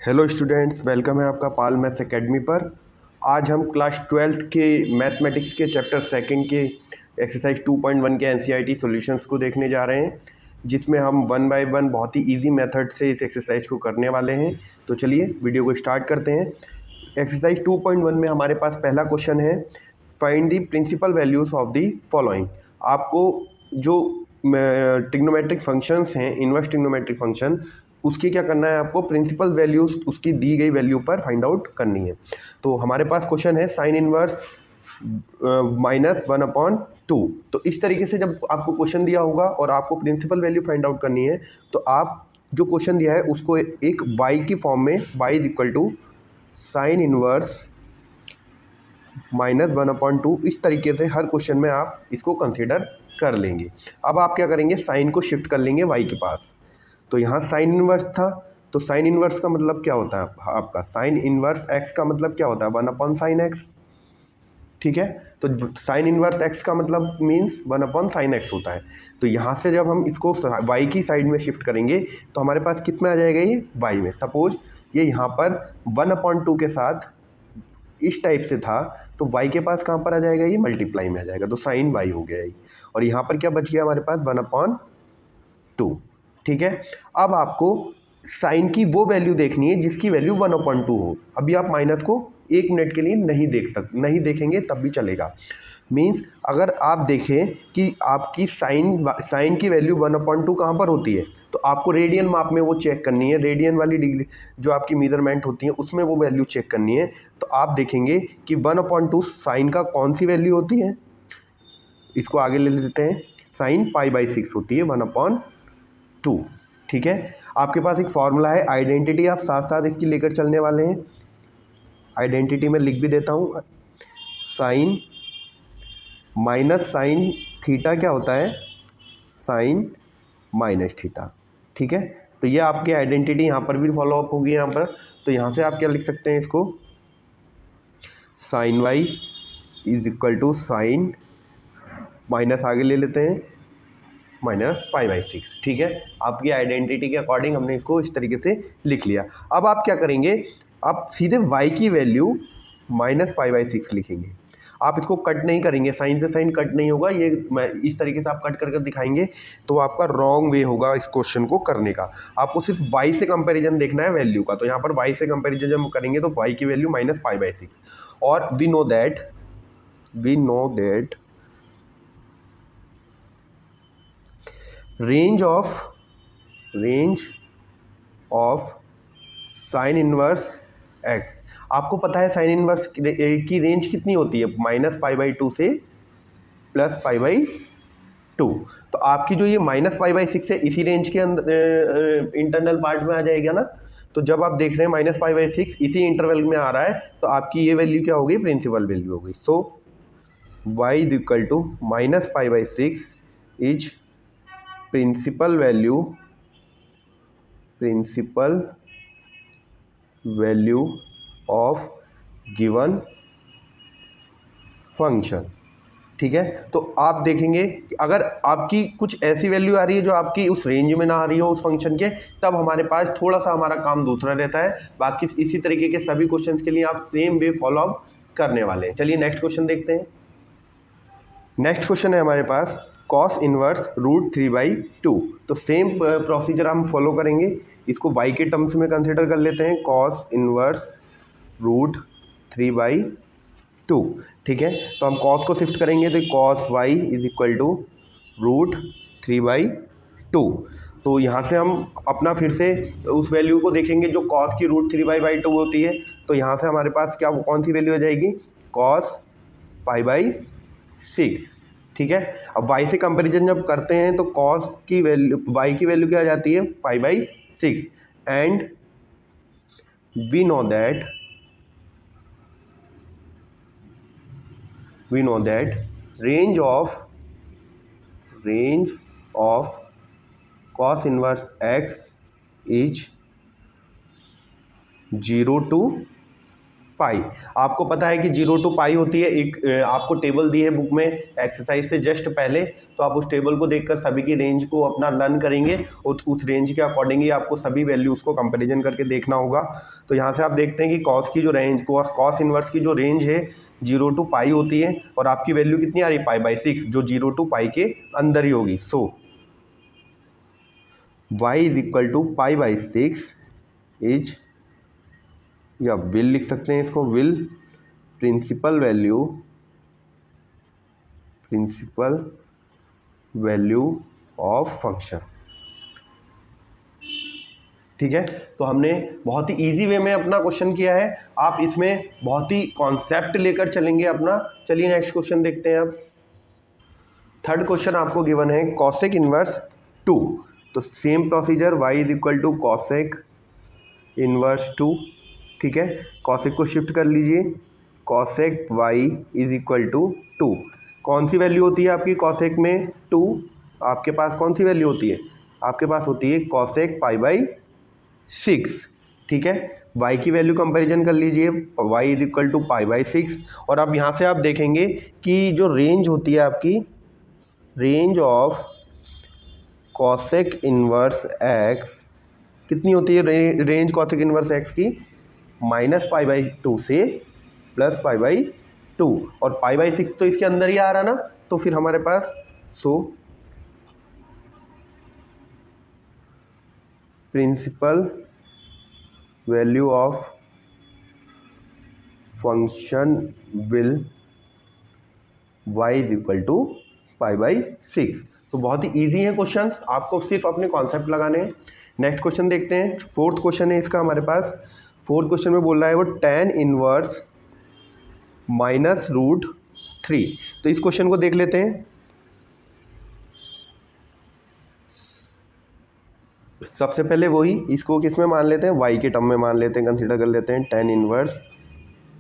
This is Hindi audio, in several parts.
हेलो स्टूडेंट्स, वेलकम है आपका पाल मैथ्स एकेडमी पर। आज हम क्लास 12th के मैथमेटिक्स के चैप्टर सेकंड के एक्सरसाइज 2.1 के एनसीईआरटी सॉल्यूशंस को देखने जा रहे हैं, जिसमें हम वन बाय वन बहुत ही इजी मेथड से इस एक्सरसाइज को करने वाले हैं। तो चलिए वीडियो को स्टार्ट करते हैं। एक्सरसाइज 2.1 में हमारे पास पहला क्वेश्चन है, find the principal values of the following. आपको जो ट्रिग्नोमेट्रिक फंक्शंस हैं, इन्वर्स ट्रिग्नोमेट्रिक फंक्शन, उसकी क्या करना है, आपको प्रिंसिपल वैल्यूज़ उसकी दी गई वैल्यू पर फाइंड आउट करनी है। तो हमारे पास क्वेश्चन है साइन इनवर्स -1/2। तो इस तरीके से जब आपको क्वेश्चन दिया होगा और आपको प्रिंसिपल वैल्यू फाइंड आउट करनी है, तो आप जो क्वेश्चन दिया है उसको एक y की फॉर्म में, y is equal to sine inverse -1/2, इस तरीके से हर क्वेश्चन में आप इसको कंसिडर कर लेंगे। अब आप क्या करेंगे, साइन को शिफ्ट कर लेंगे y के पास। तो यहाँ साइन इनवर्स था, तो साइन इनवर्स का मतलब क्या होता है आपका, साइन इनवर्स x का मतलब क्या होता है, 1/sin x। ठीक है, तो साइन इनवर्स x का मतलब मीन्स 1/sin x होता है। तो यहाँ से जब हम इसको y की साइड में शिफ्ट करेंगे तो हमारे पास किस में आ जाएगा, ये y में। सपोज ये यहाँ पर 1/2 के साथ इस टाइप से था, तो y के पास कहाँ पर आ जाएगा, ये मल्टीप्लाई में आ जाएगा, तो साइन y हो गया ये। और यहाँ पर क्या बच गया हमारे पास, 1/2। ठीक है, अब आपको साइन की वो वैल्यू देखनी है जिसकी वैल्यू 1/2 हो। अभी आप माइनस को 1 मिनट के लिए नहीं देखेंगे तब भी चलेगा। मीन्स अगर आप देखें कि आपकी साइन की वैल्यू 1/2 कहाँ पर होती है, तो आपको रेडियन माप में वो चेक करनी है, रेडियन वाली डिग्री जो आपकी मेजरमेंट होती है उसमें वो वैल्यू चेक करनी है। तो आप देखेंगे कि 1/2 साइन का कौन सी वैल्यू होती है, इसको आगे ले लेते हैं, साइन π/6 होती है 1/2। ठीक है, आपके पास एक फॉर्मूला है, आइडेंटिटी आप साथ साथ इसकी लेकर चलने वाले हैं। आइडेंटिटी में लिख भी देता हूँ, साइन माइनस साइन थीटा क्या होता है, साइन माइनस थीटा। ठीक है, तो ये आपकी आइडेंटिटी यहाँ पर भी फॉलो अप होगी यहाँ पर। तो यहाँ से आप क्या लिख सकते हैं इसको, sine y is equal to sine, minus आगे ले लेते हैं, -π/6। ठीक है, आपकी आइडेंटिटी के अकॉर्डिंग हमने इसको इस तरीके से लिख लिया। अब आप क्या करेंगे, आप सीधे y की वैल्यू -π/6 लिखेंगे। आप इसको कट नहीं करेंगे, साइन से साइन कट नहीं होगा, ये मैं इस तरीके से आप कट करके दिखाएंगे तो आपका रॉन्ग वे होगा इस क्वेश्चन को करने का। आपको सिर्फ y से कंपैरिजन देखना है वैल्यू का। तो यहाँ पर y से कंपैरिजन जब करेंगे तो y की वैल्यू -π/6। और we know that range of sine inverse x, आपको पता है साइन इनवर्स की रेंज कितनी होती है, -π/2 से +π/2। तो आपकी जो ये -π/6 है, इसी रेंज के अंदर इंटरनल पार्ट में आ जाएगा ना। तो जब आप देख रहे हैं -π/6 इसी इंटरवल में आ रहा है, तो आपकी ये वैल्यू क्या होगी, प्रिंसिपल वैल्यू होगी। So y is equal to -π/6 is principal value of given function. ठीक है, तो आप देखेंगे कि अगर आपकी कुछ ऐसी वैल्यू आ रही है जो आपकी उस रेंज में ना आ रही हो उस फंक्शन के, तब हमारे पास थोड़ा सा हमारा काम दूसरा रहता है। बाकी इसी तरीके के सभी क्वेश्चंस के लिए आप सेम वे फॉलो अप करने वाले हैं। चलिए नेक्स्ट क्वेश्चन देखते हैं। नेक्स्ट क्वेश्चन है हमारे पास cos इनवर्स √3/2। तो सेम प्रोसीजर हम फॉलो करेंगे, इसको y के टर्म्स में कंसिडर कर लेते हैं, cos इनवर्स √3/2। ठीक है, तो हम cos को शिफ्ट करेंगे तो cos y is equal to √3/2। तो यहाँ से हम अपना फिर से उस वैल्यू को देखेंगे जो cos की √3/2 होती है। तो यहाँ से हमारे पास क्या कौन सी वैल्यू आ जाएगी, cos π/6। ठीक है, अब y से कंपैरिजन जब करते हैं तो cos की वैल्यू, y की वैल्यू क्या आ जाती है, π/6। And we know that range of cos inverse x is 0 to pi. आपको पता है कि 0 to पाई होती है। एक आपको टेबल दी है बुक में एक्सरसाइज से जस्ट पहले, तो आप उस टेबल को देखकर सभी की रेंज को अपना लर्न करेंगे और उस रेंज के अकॉर्डिंगली आपको सभी वैल्यूज़ को कंपैरिजन करके देखना होगा। तो यहाँ से आप देखते हैं कि कॉस की जो रेंज, कॉस इनवर्स की जो रेंज है 0 to पाई होती है और आपकी वैल्यू कितनी आ रही है, पाई/6, जो 0 to पाई के अंदर ही होगी। सो y = पाई/6 इज, या विल लिख सकते हैं इसको, विल प्रिंसिपल वैल्यू ऑफ फंक्शन। ठीक है, तो हमने बहुत ही इजी वे में अपना क्वेश्चन किया है। आप इसमें बहुत ही कॉन्सेप्ट लेकर चलेंगे अपना। चलिए नेक्स्ट क्वेश्चन देखते हैं। अब थर्ड क्वेश्चन आपको गिवन है कॉसेक इनवर्स 2। तो same procedure, y = cosec inverse 2। ठीक है, कॉसेक को शिफ्ट कर लीजिए, कॉसेक y = 2। कौन सी वैल्यू होती है आपकी कॉसेक में 2? आपके पास कौन सी वैल्यू होती है? आपके पास होती है कॉसेक पाई/6। ठीक है, y की वैल्यू कंपैरिजन कर लीजिए, y = पाई/6। और अब यहाँ से आप देखेंगे कि जो रेंज होती है आपकी, range of cosec inverse x कितनी होती है? रेंज कॉसेक इनवर्स x की -पाई/2 से +पाई/2, और पाई/6 तो इसके अंदर ही आ रहा ना, तो फिर हमारे पास principal value of function will y = pi. तो बहुत ही इजी है क्वेश्चन, आपको सिर्फ अपने कॉन्सेप्ट लगाने हैं। नेक्स्ट क्वेश्चन देखते हैं। फोर्थ क्वेश्चन है इसका हमारे पास। फोर्थ क्वेश्चन में बोल रहा है वो tan इनवर्स -√3। तो इस क्वेश्चन को देख लेते हैं। सबसे पहले वही इसको किस में मान लेते हैं, y के टर्म में मान लेते हैं, कंसीडर कर लेते हैं tan इनवर्स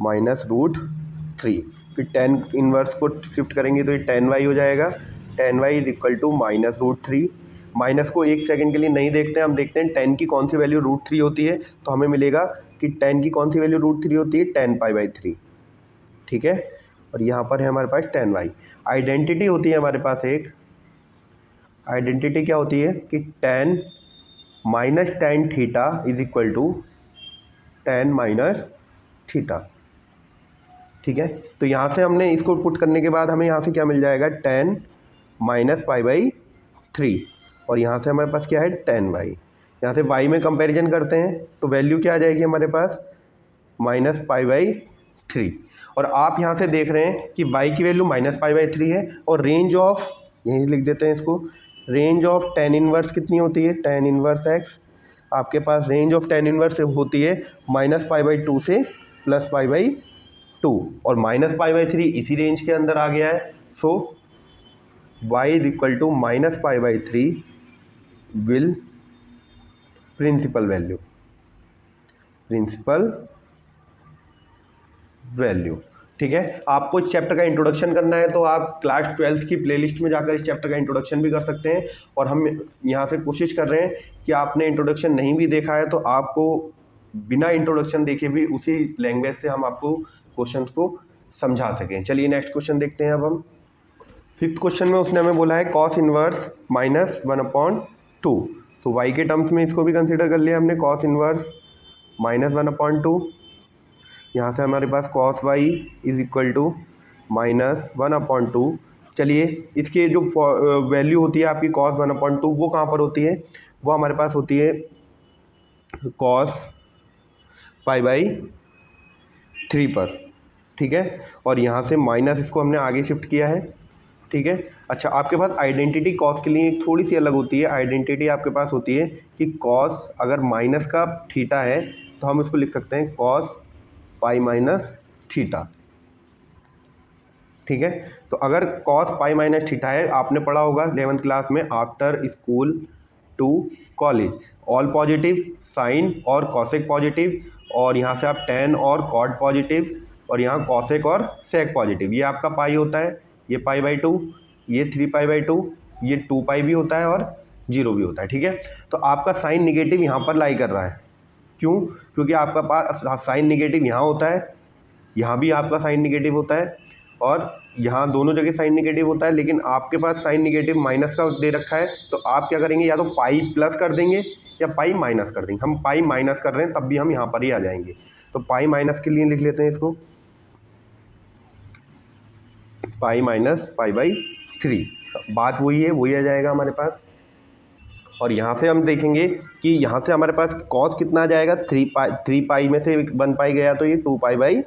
-√3। फिर tan इनवर्स को शिफ्ट करेंगे तो ये tan y हो जाएगा। tan y = -√3। माइनस को एक सेकंड के लिए नहीं देखते हैं, हम देखते हैं tan की कौन सी वैल्यू √3 होती है। तो हमें मिलेगा कि tan की कौन सी वैल्यू √3 होती है, tan पाई/3। ठीक है, और यहाँ पर है हमारे पास tan y। आइडेंटिटी होती है हमारे पास एक, आइडेंटिटी क्या होती है कि tan -tan theta = tan -theta. ठीक है, तो यहाँ से हमने इसको पुट करने के बाद हमें यहाँ से क्या मिल जाएगा, tan -पाई/3, और यहाँ से हमारे पास क्या है, tan y। यहाँ से y में कंपैरिजन करते हैं तो वैल्यू क्या आ जाएगी हमारे पास, -पाई/3। और आप यहाँ से देख रहे हैं कि y की वैल्यू -पाई/3 है, और रेंज ऑफ, यहीं लिख देते हैं इसको, रेंज ऑफ tan इनवर्स कितनी होती है, tan इनवर्स x। आपके पास रेंज ऑफ tan इनवर्स होती है -पाई/2 से +पाई/2, और -पाई/3 इसी रेंज के अंदर आ गया है। सो y = -पाई/3 विल प्रिंसिपल वैल्यू। ठीक है, आपको इस चैप्टर का इंट्रोडक्शन करना है तो आप क्लास 12th की प्लेलिस्ट में जाकर इस चैप्टर का इंट्रोडक्शन भी कर सकते हैं। और हम यहाँ से कोशिश कर रहे हैं कि आपने इंट्रोडक्शन नहीं भी देखा है तो आपको बिना इंट्रोडक्शन देखे भी उसी लैंग्वेज से हम आपको क्वेश्चन को समझा सकें। चलिए नेक्स्ट क्वेश्चन देखते हैं। अब हम फिफ्थ क्वेश्चन में उसने हमें बोला है cos इनवर्स -1/2। तो y के टर्म्स में इसको भी कंसिडर कर लिया हमने, cos इनवर्स -1/2। यहाँ से हमारे पास cos y = -1/2। चलिए इसके जो वैल्यू होती है आपकी cos 1/2, वो कहाँ पर होती है, वो हमारे पास होती है cos पाई/3 पर। ठीक है, और यहाँ से माइनस इसको हमने आगे शिफ्ट किया है। ठीक है, अच्छा आपके पास आइडेंटिटी कॉस के लिए एक थोड़ी सी अलग होती है। आइडेंटिटी आपके पास होती है कि कॉस अगर माइनस का थीटा है तो हम इसको लिख सकते हैं cos पाई-थीटा। ठीक है, तो अगर cos पाई-थीटा है, आपने पढ़ा होगा 11th क्लास में, after school to college, all positive, sine और कॉसेक पॉजिटिव, और यहाँ से आप tan और कॉट पॉजिटिव, और यहाँ कॉसेक और सेक पॉजिटिव। ये आपका पाई होता है, ये पाई/2, ये 3π/2, ये 2π भी होता है और 0 भी होता है। ठीक है, तो आपका साइन निगेटिव यहाँ पर लाई कर रहा है। क्यों? क्योंकि आपका पास साइन निगेटिव यहाँ होता है यहाँ भी आपका साइन निगेटिव होता है और यहाँ दोनों जगह साइन निगेटिव होता है, लेकिन आपके पास साइन निगेटिव माइनस का दे रखा है, तो आप क्या करेंगे, या तो पाई प्लस कर देंगे या पाई माइनस कर देंगे। हम पाई माइनस कर रहे हैं तब भी हम यहाँ पर ही आ जाएंगे, तो पाई माइनस के लिए लिख लेते हैं इसको, पाई माइनस पाई बाई 3, बात वही है, वही आ जाएगा हमारे पास। और यहाँ से हम देखेंगे कि यहाँ से हमारे पास कॉस कितना आ जाएगा, 3 पाई में से 1 पाई गया तो ये 2 पाई बाई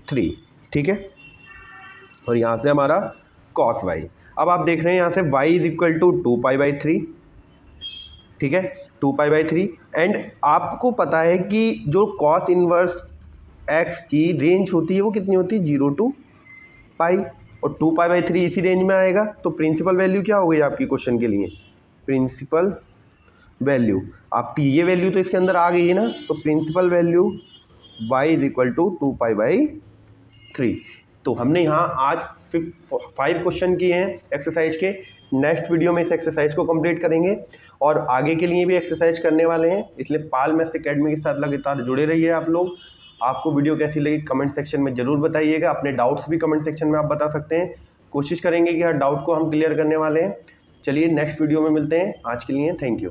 3, ठीक है। और यहाँ से हमारा कॉस वाई, अब आप देख रहे हैं यहाँ से y is equal to 2 pi by 3, ठीक है, 2 पाई बाई 3। एंड आपको पता है कि जो कॉस इनवर्स x की रेंज होती है वो कितनी होती है, 0 to पाई, और 2 पाई बाई 3 इसी रेंज में आएगा। तो प्रिंसिपल वैल्यू क्या हो गई आपकी क्वेश्चन के लिए, प्रिंसिपल वैल्यू आपकी ये वैल्यू तो इसके अंदर आ गई है ना, तो principal value y is equal to 2 pi by 3। तो हमने यहाँ आज 5 क्वेश्चन किए हैं एक्सरसाइज के। नेक्स्ट वीडियो में इस एक्सरसाइज को कंप्लीट करेंगे और आगे के लिए भी एक्सरसाइज करने वाले हैं, इसलिए पाल मैथ्स एकेडमी के साथ लगातार जुड़े रहिए आप लोग। आपको वीडियो कैसी लगी कमेंट सेक्शन में ज़रूर बताइएगा, अपने डाउट्स भी कमेंट सेक्शन में आप बता सकते हैं, कोशिश करेंगे कि हर डाउट को हम क्लियर करने वाले हैं। चलिए नेक्स्ट वीडियो में मिलते हैं, आज के लिए थैंक यू।